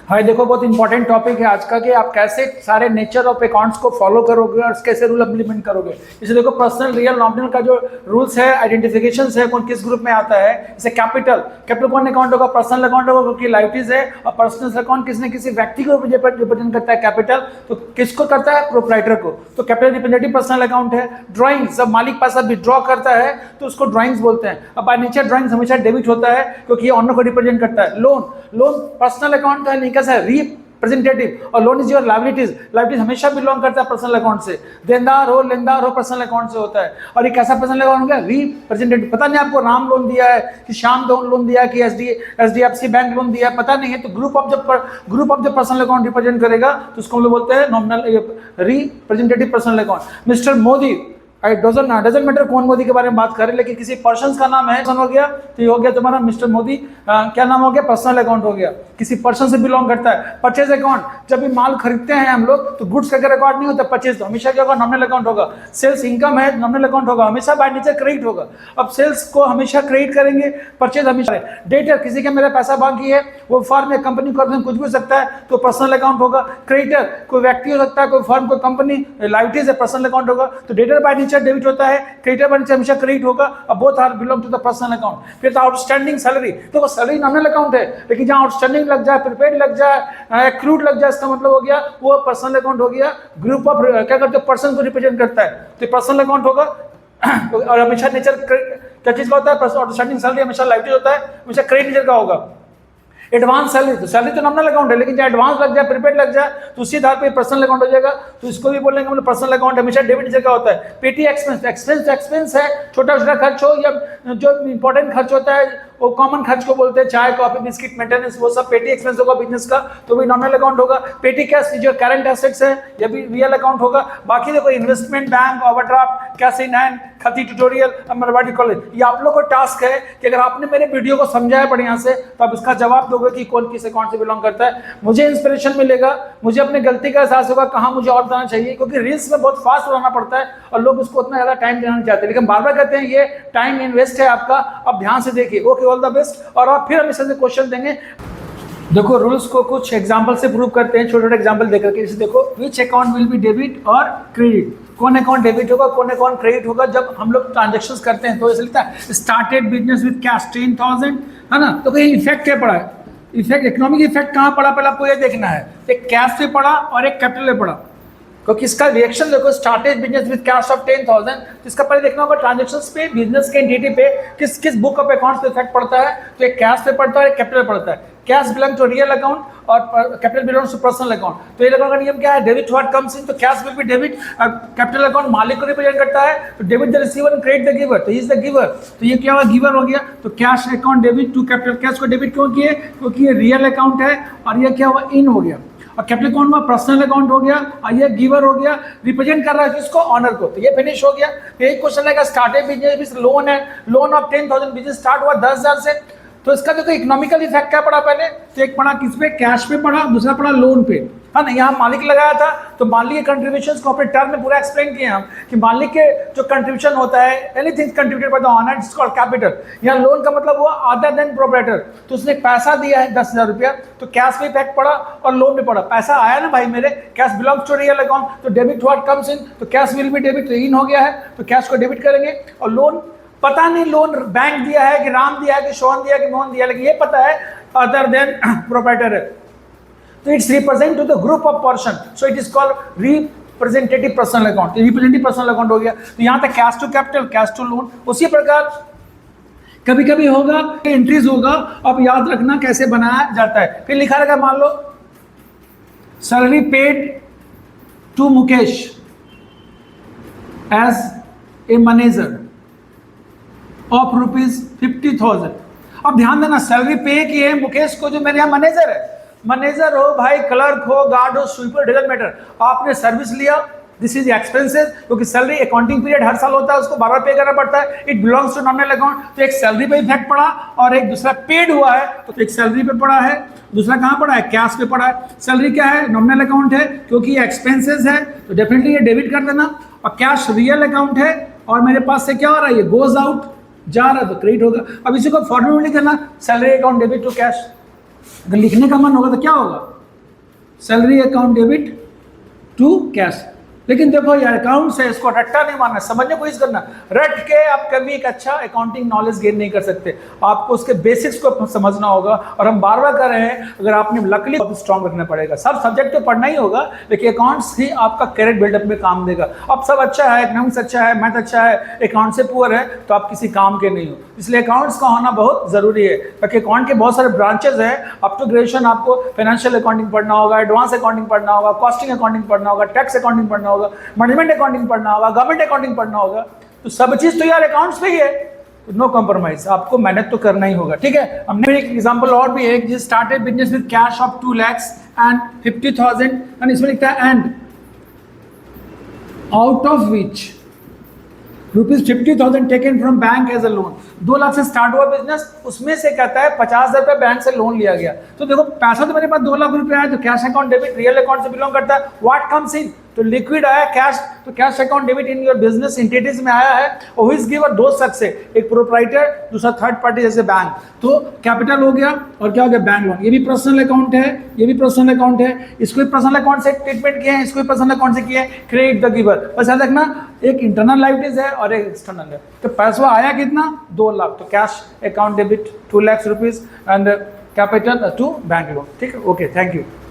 भाई देखो, बहुत इंपॉर्टेंट टॉपिक है आज का कि आप कैसे सारे नेचर ऑफ अकाउंट्स को फॉलो करोगे और कैसे रूल इम्प्लीमेंट करोगे। इसे देखो, पर्सनल रियल नॉमिनल का जो रूल्स है, आइडेंटिफिकेशन है, कौन किस ग्रुप में आता है। जैसे कैपिटल कौन अकाउंट होगा, पर्सनल अकाउंट होगा क्योंकि लाइबिलिटीज है, और पर्सनल अकाउंट किसी न किसी व्यक्ति को रिप्रेजेंट करता है। कैपिटल तो किसको करता है, प्रोप्राइटर को, तो कैपिटल रिप्रेजेंटेटिव पर्सनल अकाउंट है। ड्राइंग, जब मालिक पैसा विड्रॉ करता है तो उसको ड्राइंग्स बोलते हैं। अब बाय नेचर ड्राइंग्स हमेशा डेबिट होता है क्योंकि ये ऑनर को रिप्रेजेंट करता है। लोन पर्सनल अकाउंट का नहीं, कैसा है, रिप्रेजेंटेटिव, और लोन इज योर लाइबिलिटीज हमेशा बिलोंग करता है पर्सनल अकाउंट से। देनदार हो लेनदार हो पर्सनल अकाउंट से होता है। और ये कैसा पर्सनल अकाउंट हो गया, रिप्रेजेंटेटिव। पता नहीं आपको राम लोन दिया है कि श्याम लोन दिया है कि एचडीएफसी बैंक लोन दिया है, पता नहीं है। तो ग्रुप ऑफ जब पर्सनल अकाउंट रिप्रेजेंट करेगा तो उसको हम लोग बोलते हैं nominal representative personal account. Mister Modi, doesn't matter कौन मोदी के बारे में बात करें, लेकिन किसी पर्सन का नाम है, हो गया तो ये हो गया तुम्हारा मिस्टर मोदी। क्या नाम हो गया, पर्सनल अकाउंट हो गया, किसी पर्सन से बिलोंग करता है। परचेज अकाउंट, जब भी माल खरीदते हैं हम लोग तो गुड्स का रिकॉर्ड नहीं होता, परचेज तो हमेशा क्या होगा, नॉमिनल अकाउंट होगा। सेल्स इनकम है, नॉमिनल अकाउंट होगा, हमेशा बाय नेचर क्रेडिट होगा। अब सेल्स को हमेशा क्रेडिट करेंगे, परचेज हमेशा। डेटर, किसी का मेरा पैसा बाकी है, वो फर्म या कंपनी को कुछ भी हो सकता है तो पर्सनल अकाउंट होगा। क्रेडिटर, कोई व्यक्ति हो सकता है, कोई फर्म, कोई कंपनी, लाइबिलिटीज है, पर्सनल अकाउंट होगा। तो डेटर बाय नेचर डेबिट होता है, क्रेडिटर बाय नेचर हमेशा क्रेडिट होगा। अब both are belong to the personal account. फिर आउटस्टैंडिंग सैलरी, तो सैलरी नॉमिनल अकाउंट है, लेकिन जहां आउटस्टैंडिंग लग जाए, प्रीपेड लग जाए, एक्रूड लग जाए, इसका मतलब हो गया वो पर्सनल अकाउंट हो गया। ग्रुप ऑफ क्या करते हैं, पर्सन को रिप्रेजेंट करता है, तो पर्सनल अकाउंट होगा। और हमेशा नेचर क्या चीज का होता है, आउटस्टैंडिंग सैलरी हमेशा लाइबिलिटी होता है, हमेशा क्रेडिट नेचर का होगा। एडवांस सैलरी तो नॉमिनल अकाउंट है, लेकिन जब एडवांस लग जाए, प्रीपेड लग जाए, तो उसी आधार पे पर्सनल अकाउंट हो जाएगा। तो इसको भी बोलेंगे मतलब पर्सनल अकाउंट हमेशा डेबिट नेचर का होता है। पेटी एक्सपेंस है, छोटा छोटा खर्च हो या जो इंपॉर्टेंट खर्च होता है वो कॉमन खर्च को बोलते हैं, चाय कॉफी बिस्किट मेंटेनेंस, वो सब पेटी एक्सपेंस होगा बिजनेस का, तो भी नॉमिनल अकाउंट होगा। पेटी कैश जो करंट एसेट्स है, ये भी रियल अकाउंट होगा। बाकी देखो, investment, bank, overdraft, cash in hand, खती ट्यूटोरियल, अमरवाड़ी कॉलेज, ये आप लोग को टास्क है कि अगर आपने मेरे वीडियो को समझा है बढ़िया से तो आप इसका जवाब दोगे कि कौन किस अकाउंट से बिलोंग करता है। मुझे इंस्पिरेशन मिलेगा, मुझे अपनी गलती का एहसास होगा कहाँ मुझे और बताना चाहिए, क्योंकि रील्स में बहुत फास्ट बनाना पड़ता है और लोग उसको उतना ज्यादा टाइम देना नहीं चाहते, लेकिन बार बार कहते हैं ये टाइम इन्वेस्ट है आपका, आप ध्यान से देखिए। Okay, all the best. और आप फिर हम इससे क्वेश्चन देंगे। देखो, रूल्स को कुछ एग्जांपल से प्रूव करते हैं, छोटे छोटे एग्जांपल देकर के। जैसे देखो, which account will be debit और क्रेडिट, कौन अकाउंट डेबिट होगा, कौन अकाउंट क्रेडिट होगा जब हम लोग ट्रांजेक्शंस करते हैं। तो ऐसा लिखता है, स्टार्टेड बिजनेस विद कैश 10,000, है ना। तो कहीं इफेक्ट क्या पड़ा है, इफेक्ट, इकोनॉमिक इफेक्ट कहाँ पड़ा, पहले आपको ये देखना है। एक कैश पे पड़ा और एक कैपिटल पे पड़ा, क्योंकि इसका रिएक्शन देखो, started business with cash of 10,000, तो इसका पहले देखना होगा ट्रांजैक्शंस पे, बिजनेस के एंटिटी पे किस किस बुक ऑफ अकाउंट्स पे इफेक्ट पड़ता है। तो एक कैश पे पड़ता है, एक कैपिटल पे पड़ता है। Cash belong to real account और capital belongs to personal account. तो ये लोगों का नियम क्या है, डेबिट व्हाट कम्स इन, तो cash will be debit. Capital account मालिक को रिप्रेजेंट करता है, तो debit the receiver and credit the giver, तो ही इज द गिवर। तो ये क्या हुआ, गिवर हो गया। तो cash account debit to capital, cash को डेबिट क्यों किए, क्योंकि ये रियल अकाउंट है, और ये क्या हुआ, इन हो गया। और कैपिटल अकाउंट में पर्सनल अकाउंट हो गया, और ये गिवर हो गया, रिप्रेजेंट कर रहा है किसको, ऑनर को। तो ये फिनिश हो गया। एक क्वेश्चन है, स्टार्टेड बिजनेस लोन है, लोन ऑफ 10,000, बिजनेस स्टार्ट हुआ 10,000 से, तो इसका देखो इकोनॉमिकल इफेक्ट क्या पड़ा, पहले तो एक पड़ा किस पे, कैश पे पड़ा, दूसरा पड़ा लोन पे, है ना। यहाँ मालिक लगाया था, तो मालिक के कंट्रीब्यूशंस को अपने टर्म में पूरा एक्सप्लेन किए हम कि मालिक के जो कंट्रीब्यूशन होता है, anything contributed by the owner is called capital. यहाँ लोन का मतलब हुआ अदर देन प्रोप्राइटर, तो उसने पैसा दिया है 10,000 रुपया, तो कैश पे इफेक्ट पड़ा और लोन पे पड़ा। पैसा आया ना भाई मेरे, cash belongs to real account, तो डेबिट व्हाट कम्स इन, तो कैश विल बी डेबिट, तो इन हो गया है, तो कैश को डेबिट करेंगे। और लोन, पता नहीं लोन बैंक दिया है कि राम दिया है कि शोहन दिया कि मोहन दिया, लेकिन ये पता है अदर देन प्रोप्राइटर है, तो it's represent to the group of person, so it is called representative personal account. Representative personal account हो गया। तो यहाँ तक cash to capital, cash to loan. उसी प्रकार कभी कभी होगा एंट्रीज होगा, अब याद रखना कैसे बनाया जाता है। फिर लिखा रहेगा, मान लो salary paid to Mukesh as a manager of ₹50,000। अब ध्यान देना, सैलरी पे की है मुकेश को, जो मेरे यहाँ मैनेजर है, मैनेजर हो भाई, क्लर्क हो, गार्ड हो, स्वीपर, डजंट मैटर, आपने सर्विस लिया, दिस इज एक्सपेंसेस, क्योंकि सैलरी अकाउंटिंग पीरियड हर साल होता है, उसको बार बार पे करना पड़ता है, it belongs to nominal account. तो एक सैलरी पे इफेक्ट पड़ा और एक दूसरा पेड हुआ है, तो एक सैलरी पे पड़ा है, दूसरा कहाँ पड़ा है, कैश पे पड़ा है। सैलरी क्या है, नॉमिनल अकाउंट है, क्योंकि ये एक्सपेंसेस है, तो डेफिनेटली ये डेबिट कर देना। और कैश रियल अकाउंट है, और मेरे पास से क्या हो रहा है, ये गोज आउट, जा रहा है, तो क्रेडिट होगा। अब इसी को फॉर्मूला में लिखना, salary account debit to cash. अगर लिखने का मन होगा तो क्या होगा, salary account debit to cash. लेकिन देखो यार अकाउंट से इसको रट्टा नहीं मारना, समझने की कोशिश करना। रट के आप कभी एक अच्छा अकाउंटिंग नॉलेज गेन नहीं कर सकते, आपको उसके बेसिक्स को समझना होगा। और हम बार बार कर रहे हैं, अगर आपने लकली बहुत स्ट्रांग रखना पड़ेगा। सब सब्जेक्ट तो पढ़ना ही होगा, लेकिन अकाउंट्स ही आपका कैरियर बिल्डअप में काम देगा। अब सब अच्छा है, इकोनॉमिक्स अच्छा है, मैथ अच्छा है, अकाउंट से पुअर है, तो आप किसी काम के नहीं हो। इसलिए अकाउंट्स का होना बहुत जरूरी है, ताकि अकाउंट के बहुत सारे ब्रांचेस हैं। अप टू ग्रेजुएशन आपको फाइनेंशियल अकाउंटिंग पढ़ना होगा, एडवांस अकाउंटिंग पढ़ना होगा, कॉस्टिंग अकाउंटिंग पढ़ना होगा, टैक्स अकाउंटिंग पढ़ना होगा, मैनेजमेंट अकाउंटिंग पढ़ना होगा, गवर्नमेंट अकाउंटिंग पढ़ना होगा। तो सब चीज तो यार अकाउंट्स पे ही है, नो कॉम्प्रोमाइज, आपको मेहनत तो करना ही होगा। ठीक है, हमने एक एग्जांपल और भी है, जिस started business with cash of 2 lakhs and 50,000, and इसमें लिखता है and out of which ₹50,000 taken from bank as a loan. 2 lakh से स्टार्ट हुआ बिजनेस, उसमें से कहता है 50,000 रुपये बैंक से लोन लिया गया। तो देखो पैसा तो मेरे पास 2 लाख रुपए आया, तो cash account debit real account से बिलोंग करता है। व्हाट कम्स इन, तो लिक्विड आया कैश, तो cash account debit in your business entities में आया है। और इस गिवर 2 शख्स से, एक प्रोप्राइटर, दूसरा थर्ड पार्टी जैसे बैंक। तो कैपिटल हो गया और क्या हो गया, बैंक लोन। ये भी पर्सनल अकाउंट है, ये भी पर्सनल अकाउंट है। इसको भी पर्सनल अकाउंट से ट्रीटमेंट किया है, इसको भी पर्सनल अकाउंट से किया है। क्रेडिट द गिवर, बस याद रखना एक इंटरनल लाइबिलिटीज है और एक एक्सटर्नल है। तो पैसा आया कितना, 2 लाख, तो cash account debit 2 lakhs rupees and capital to bank loan. ठीक है, ओके, थैंक यू।